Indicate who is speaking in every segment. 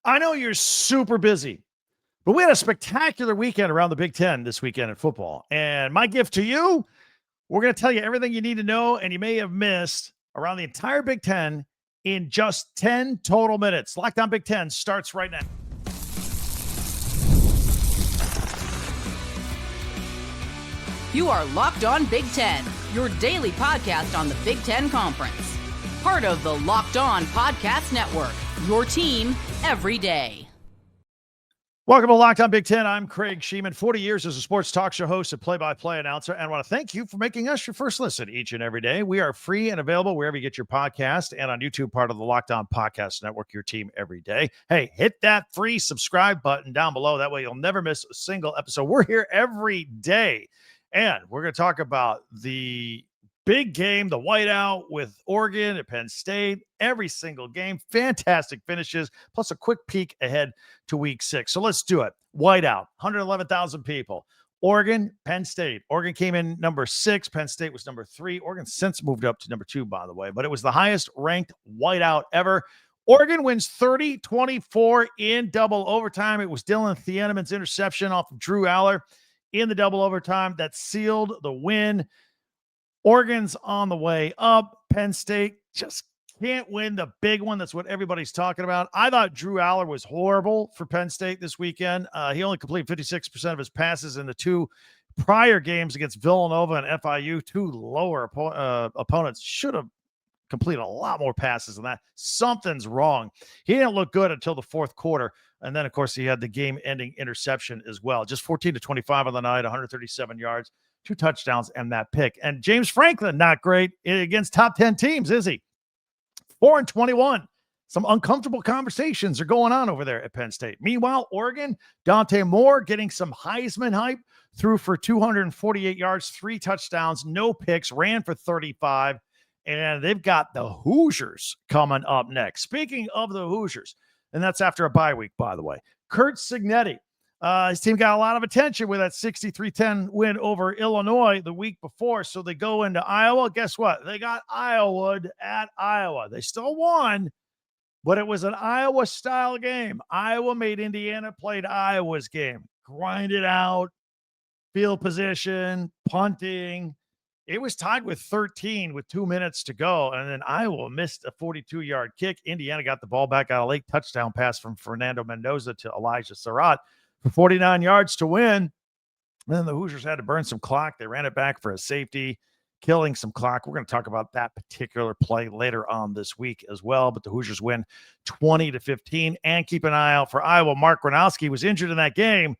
Speaker 1: I know you're super busy, but we had a spectacular weekend around the Big Ten this weekend in football. And my gift to you, we're going to tell you everything you need to know and you may have missed around the entire Big Ten in just 10 total minutes. Lockdown Big Ten starts right now.
Speaker 2: You are Locked On Big Ten, your daily podcast on the Big Ten Conference. Part of the Locked On Podcast Network, your team every day.
Speaker 1: Welcome to Locked On Big Ten. I'm Craig Sheeman, 40 years as a sports talk show host and play-by-play announcer, and I want to thank you for making us your first listen each and every day. We are free and available wherever you get your podcast and on YouTube, part of the Locked On Podcast Network, your team every day. Hey, hit that free subscribe button down below. That way you'll never miss a single episode. We're here every day, and we're going to talk about the big game, the whiteout with Oregon at Penn State, every single game, fantastic finishes, plus a quick peek ahead to week 6. So let's do it. Whiteout, 111,000 people. Oregon, Penn State. Oregon came in number 6. Penn State was number 3. Oregon since moved up to number 2, by the way, but it was the highest ranked whiteout ever. Oregon wins 30-24 in double overtime. It was Dylan Thieneman's interception off of Drew Allar in the double overtime that sealed the win. Oregon's on the way up. Penn State just can't win the big one. That's what everybody's talking about. I thought Drew Allar was horrible for Penn State this weekend. He only completed 56% of his passes in the 2 prior games against Villanova and FIU. 2 lower opponents should have completed a lot more passes than that. Something's wrong. He didn't look good until the 4th quarter. And then, of course, he had the game-ending interception as well. Just 14-25 on the night, 137 yards. 2 touchdowns and that pick. And James Franklin, not great against top 10 teams, is he? 4-21. Some uncomfortable conversations are going on over there at Penn State. Meanwhile, Oregon, Dante Moore getting some Heisman hype, threw for 248 yards, 3 touchdowns, no picks, ran for 35. And they've got the Hoosiers coming up next. Speaking of the Hoosiers, and that's after a bye week, by the way, Curt Cignetti. His team got a lot of attention with that 63-10 win over Illinois the week before. So they go into Iowa. Guess what? They got Iowa at Iowa. They still won, but it was an Iowa-style game. Iowa made Indiana, played Iowa's game. Grinded out, field position, punting. It was tied with 13 with 2 minutes to go, and then Iowa missed a 42-yard kick. Indiana got the ball back out of late. Touchdown pass from Fernando Mendoza to Elijah Surratt for 49 yards to win. And then the Hoosiers had to burn some clock. They ran it back for a safety, killing some clock. We're going to talk about that particular play later on this week as well. But the Hoosiers win 20-15. And keep an eye out for Iowa. Mark Gronowski was injured in that game,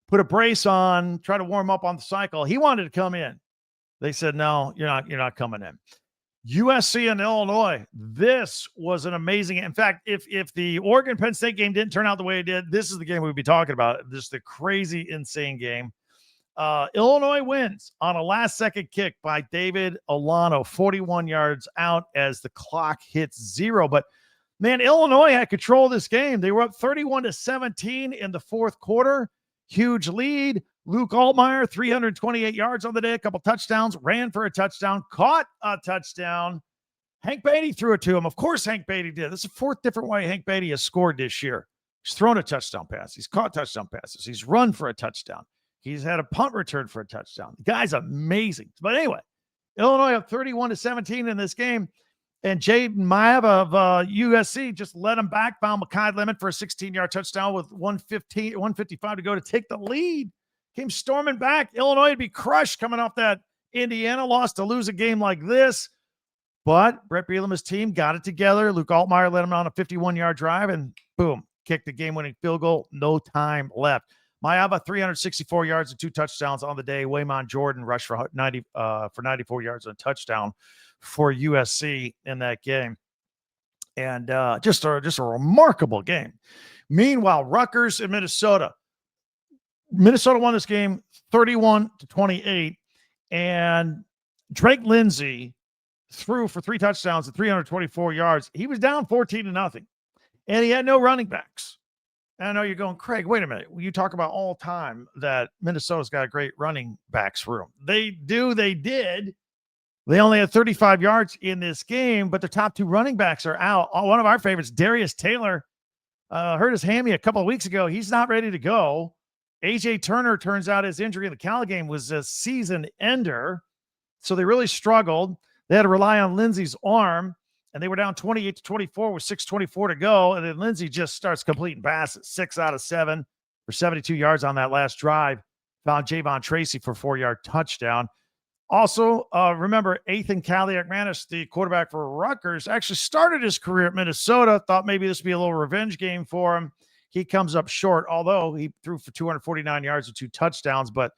Speaker 1: put a brace on, tried to warm up on the cycle. He wanted to come in. They said, no, you're not coming in. USC and Illinois. This was an amazing. In fact, if the Oregon Penn State game didn't turn out the way it did, this is the game we'd be talking about. This is the crazy, insane game. Illinois wins on a last-second kick by David Olano, 41 yards out as the clock hits 0. But man, Illinois had control of this game. They were up 31-17 in the 4th quarter. Huge lead. Luke Altmyer, 328 yards on the day, a couple touchdowns, ran for a touchdown, caught a touchdown. Hank Beatty threw it to him. Of course, Hank Beatty did. This is the 4th different way Hank Beatty has scored this year. He's thrown a touchdown pass. He's caught touchdown passes. He's run for a touchdown. He's had a punt return for a touchdown. The guy's amazing. But anyway, Illinois up 31-17 in this game. And Jaden Mayev of USC just let him back, found Mekhi Lemon for a 16-yard touchdown with 155 to go to take the lead. Came storming back. Illinois would be crushed coming off that Indiana loss to lose a game like this. But Brett Bielema's team got it together. Luke Altmyer led him on a 51-yard drive and boom, kicked the game-winning field goal. No time left. Mayev, 364 yards and 2 touchdowns on the day. Waymon Jordan rushed for 94 yards and a touchdown for USC in that game. And just a remarkable game. Meanwhile, Rutgers and Minnesota. Minnesota won this game 31-28, and Drake Lindsey threw for 3 touchdowns and 324 yards. He was down 14-0, and he had no running backs. And I know you're going, Craig, wait a minute. You talk about all time that Minnesota's got a great running backs room. They did. They only had 35 yards in this game, but the top 2 running backs are out. One of our favorites, Darius Taylor, hurt his hammy a couple of weeks ago. He's not ready to go. AJ Turner, turns out his injury in the Cal game was a season ender. So they really struggled. They had to rely on Lindsey's arm, and they were down 28-24 with 6:24 to go. And then Lindsey just starts completing passes, 6 out of 7 for 72 yards on that last drive. Found Javon Tracy for a 4-yard touchdown. Also, remember, Ethan Kaliakmanis, the quarterback for Rutgers, actually started his career at Minnesota. Thought maybe this would be a little revenge game for him. He comes up short, although he threw for 249 yards and 2 touchdowns. But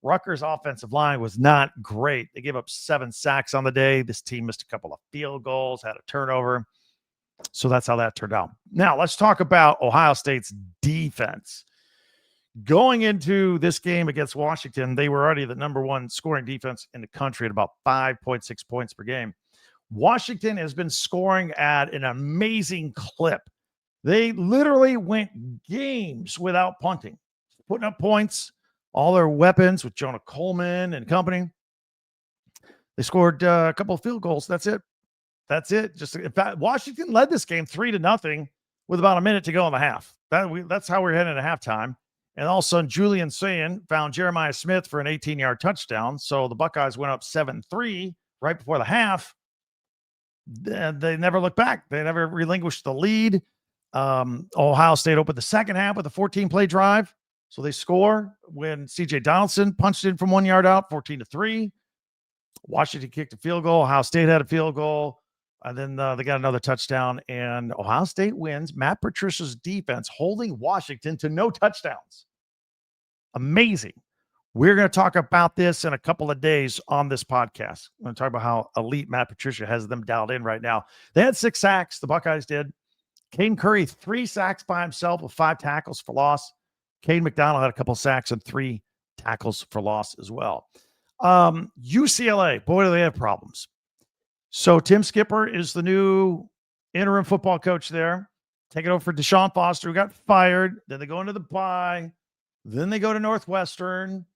Speaker 1: Rutgers' offensive line was not great. They gave up 7 sacks on the day. This team missed a couple of field goals, had a turnover. So that's how that turned out. Now, let's talk about Ohio State's defense. Going into this game against Washington, they were already the number 1 scoring defense in the country at about 5.6 points per game. Washington has been scoring at an amazing clip. They literally went games without punting, putting up points, all their weapons with Jonah Coleman and company. They scored a couple of field goals. That's it. Just in fact, Washington led this game 3-0 with about a minute to go in the half. That's how we're heading to halftime. And all of a sudden, Julian Sayin found Jeremiah Smith for an 18-yard touchdown. So the Buckeyes went up 7-3 right before the half. They never looked back. They never relinquished the lead. Ohio State opened the second half with a 14-play drive. So they score when C.J. Donaldson punched in from 1 yard out, 14-3. Washington kicked a field goal. Ohio State had a field goal. And then they got another touchdown. And Ohio State wins. Matt Patricia's defense holding Washington to no touchdowns. Amazing. We're going to talk about this in a couple of days on this podcast. I'm going to talk about how elite Matt Patricia has them dialed in right now. They had 6 sacks. The Buckeyes did. Caden Curry, 3 sacks by himself with 5 tackles for loss. Caden McDonald had a couple of sacks and 3 tackles for loss as well. UCLA, boy, do they have problems. So Tim Skipper is the new interim football coach there. Taking over for Deshaun Foster, who got fired. Then they go into the bye. Then they go to Northwestern.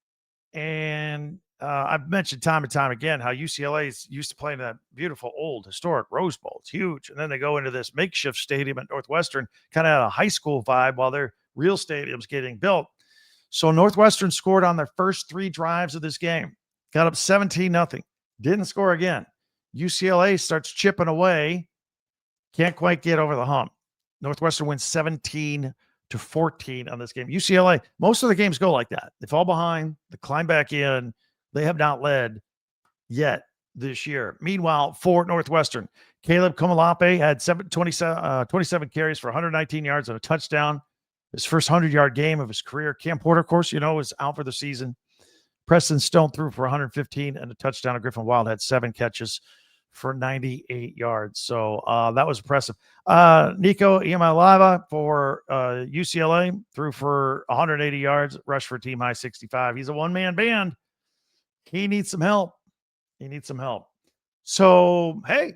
Speaker 1: And I've mentioned time and time again how UCLA is used to playing that beautiful old historic Rose Bowl. It's huge. And then they go into this makeshift stadium at Northwestern, kind of had a high school vibe while their real stadium's getting built. So Northwestern scored on their first 3 drives of this game. Got up 17-0. Didn't score again. UCLA starts chipping away. Can't quite get over the hump. Northwestern wins 17-14 on this game. UCLA, most of the games go like that. They fall behind, they climb back in. They have not led yet this year. Meanwhile, for Northwestern, Caleb Komolape had 27 carries for 119 yards and a touchdown. His first 100-yard game of his career. Cam Porter, of course, is out for the season. Preston Stone threw for 115 and a touchdown. Griffin Wild had 7 catches for 98 yards. So that was impressive. Nico Iamaleava for UCLA threw for 180 yards, rushed for a team high 65. He's a one-man band. He needs some help. So, hey,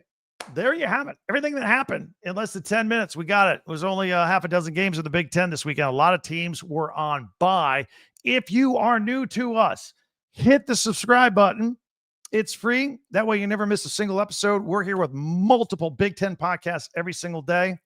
Speaker 1: there you have it. Everything that happened in less than 10 minutes, we got it. It was only half a dozen games of the Big Ten this weekend. A lot of teams were on bye. If you are new to us, hit the subscribe button. It's free. That way you never miss a single episode. We're here with multiple Big Ten podcasts every single day.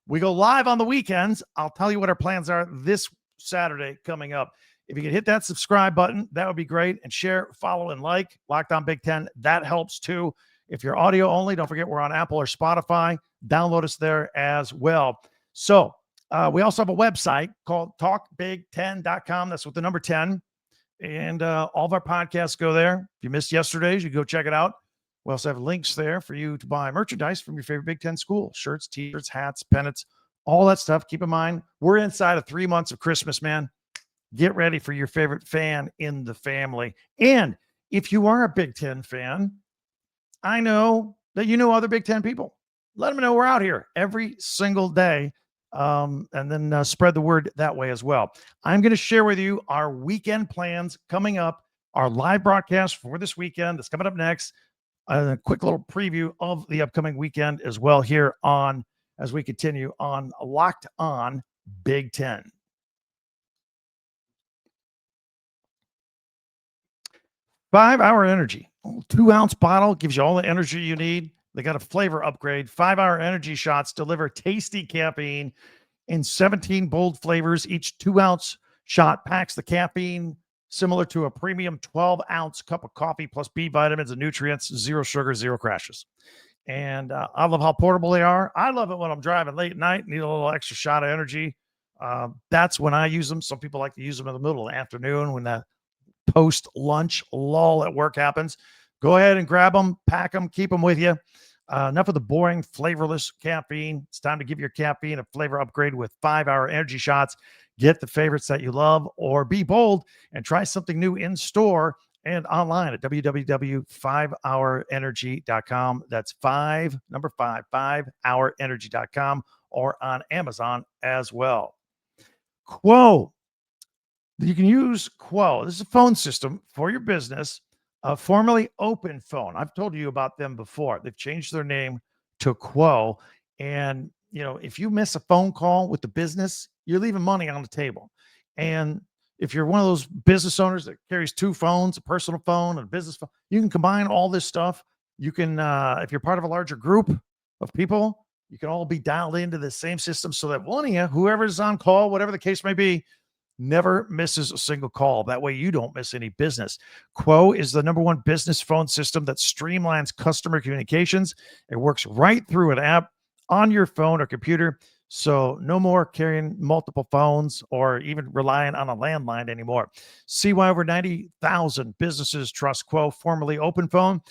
Speaker 1: We go live on the weekends. I'll tell you what our plans are this Saturday coming up. If you could hit that subscribe button, that would be great. And share, follow, and like Locked On Big Ten. That helps too. If you're audio only, don't forget we're on Apple or Spotify. Download us there as well. So we also have a website called talkbig10.com. That's with the number 10. And all of our podcasts go there. If you missed yesterday's, you go check it out. We also have links there for you to buy merchandise from your favorite Big Ten school. Shirts, t-shirts, hats, pennants, all that stuff. Keep in mind, we're inside of 3 months of Christmas, man. Get ready for your favorite fan in the family. And if you are a Big Ten fan, I know that you know other Big Ten people. Let them know we're out here every single day. And then spread the word that way as well. I'm going to share with you our weekend plans coming up, our live broadcast for this weekend that's coming up next, a quick little preview of the upcoming weekend as well here on, as we continue on Locked On Big Ten. Five-hour energy, 2-ounce bottle gives you all the energy you need. They got a flavor upgrade. 5-hour energy shots deliver tasty caffeine in 17 bold flavors. Each 2-ounce shot packs the caffeine similar to a premium 12-ounce cup of coffee, plus B vitamins and nutrients, zero sugar, zero crashes. And I love how portable they are. I love it when I'm driving late at night, need a little extra shot of energy. That's when I use them. Some people like to use them in the middle of the afternoon when that post-lunch lull at work happens. Go ahead and grab them, pack them, keep them with you. Enough of the boring, flavorless caffeine. It's time to give your caffeine a flavor upgrade with 5-hour energy shots. Get the favorites that you love, or be bold and try something new in store and online at www.5hourenergy.com. That's 5hourenergy.com, or on Amazon as well. Quo. You can use Quo. This is a phone system for your business, formerly Open Phone. I've told you about them before. They've changed their name to Quo. And, if you miss a phone call with the business, you're leaving money on the table. And if you're one of those business owners that carries 2 phones, a personal phone and a business phone, you can combine all this stuff. You can, if you're part of a larger group of people, you can all be dialed into the same system so that one of you, whoever's on call, whatever the case may be, never misses a single call. That way you don't miss any business. Quo is the #1 business phone system that streamlines customer communications. It works right through an app on your phone or computer. So no more carrying multiple phones or even relying on a landline anymore. See why over 90,000 businesses trust Quo, formerly Open Phone.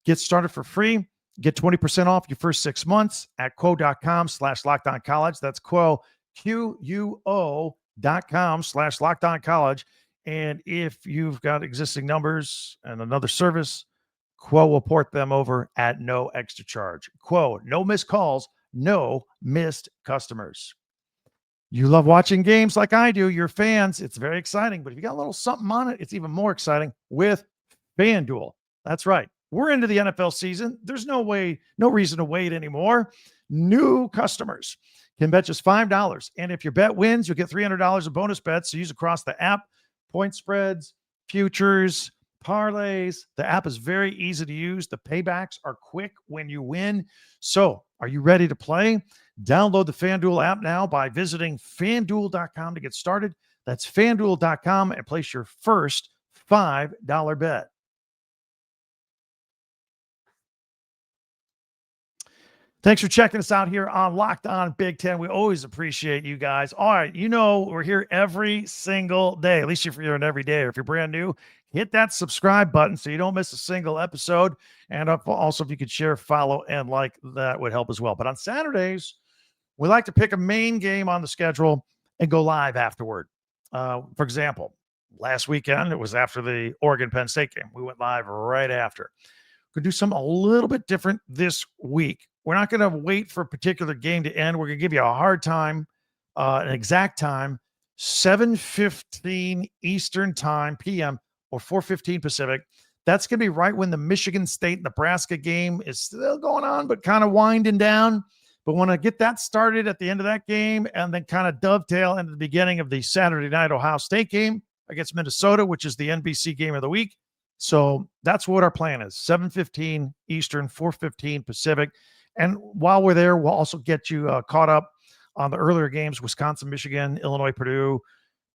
Speaker 1: Get started for free. Get 20% off your first 6 months at quo.com/lockedoncollege. That's Quo, QUO.com/lockedoncollege. And if you've got existing numbers and another service, Quo will port them over at no extra charge. Quo, no missed calls, no missed customers. You love watching games like I do. You're fans. It's very exciting. But if you got a little something on it, it's even more exciting with FanDuel. That's right. We're into the NFL season. There's no reason to wait anymore. New customers can bet just $5. And if your bet wins, you'll get $300 of bonus bets to use across the app. Point spreads, futures, parlays. The app is very easy to use. The paybacks are quick when you win. So, are you ready to play? Download the FanDuel app now by visiting FanDuel.com to get started. That's FanDuel.com and place your first $5 bet. Thanks for checking us out here on Locked On Big Ten. We always appreciate you guys. All right, we're here every single day. At least if you're an every day, or if you're brand new, hit that subscribe button so you don't miss a single episode. And also, if you could share, follow, and like, that would help as well. But on Saturdays, we like to pick a main game on the schedule and go live afterward. For example, last weekend, it was after the Oregon-Penn State game. We went live right after. We're going to do something a little bit different this week. We're not going to wait for a particular game to end. We're going to give you a hard time, an exact time, 7:15 Eastern time, PM, or 4:15 Pacific. That's going to be right when the Michigan State-Nebraska game is still going on, but kind of winding down. But want to get that started at the end of that game and then kind of dovetail into the beginning of the Saturday night Ohio State game against Minnesota, which is the NBC game of the week. So that's what our plan is, 7:15 Eastern, 4:15 Pacific. And while we're there, we'll also get you caught up on the earlier games: Wisconsin, Michigan, Illinois, Purdue,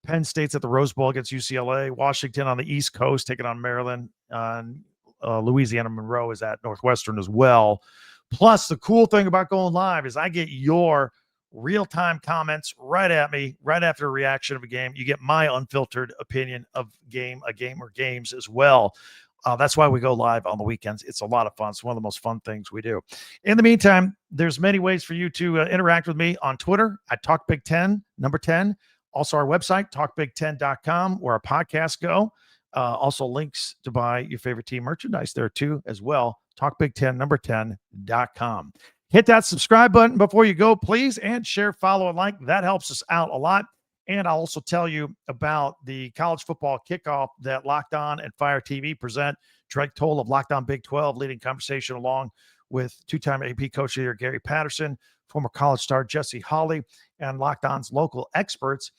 Speaker 1: Penn State's at the Rose Bowl against UCLA, Washington on the East Coast taking on Maryland, and Louisiana Monroe is at Northwestern as well. Plus, the cool thing about going live is I get your real-time comments right at me, right after a reaction of a game. You get my unfiltered opinion of a game or games as well. That's why we go live on the weekends. It's a lot of fun. It's one of the most fun things we do. In the meantime, there's many ways for you to interact with me on Twitter at TalkBig10, number 10. Also, our website, talkbig10.com, where our podcasts go. Also, links to buy your favorite team merchandise there too, as well. TalkBig10, number 10.com. Hit that subscribe button before you go, please, and share, follow, and like. That helps us out a lot. And I'll also tell you about the college football kickoff that Locked On and Fire TV present. Drake Toll of Locked On Big 12 leading conversation along with two-time AP coach of the year Gary Patterson, former college star Jesse Holley, and Locked On's local experts.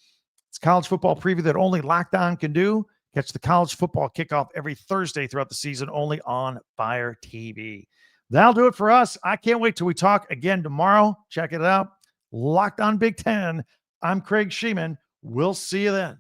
Speaker 1: It's college football preview that only Locked On can do. Catch the college football kickoff every Thursday throughout the season, only on Fire TV. That'll do it for us. I can't wait till we talk again tomorrow. Check it out. Locked On Big Ten. I'm Craig Sheeman. We'll see you then.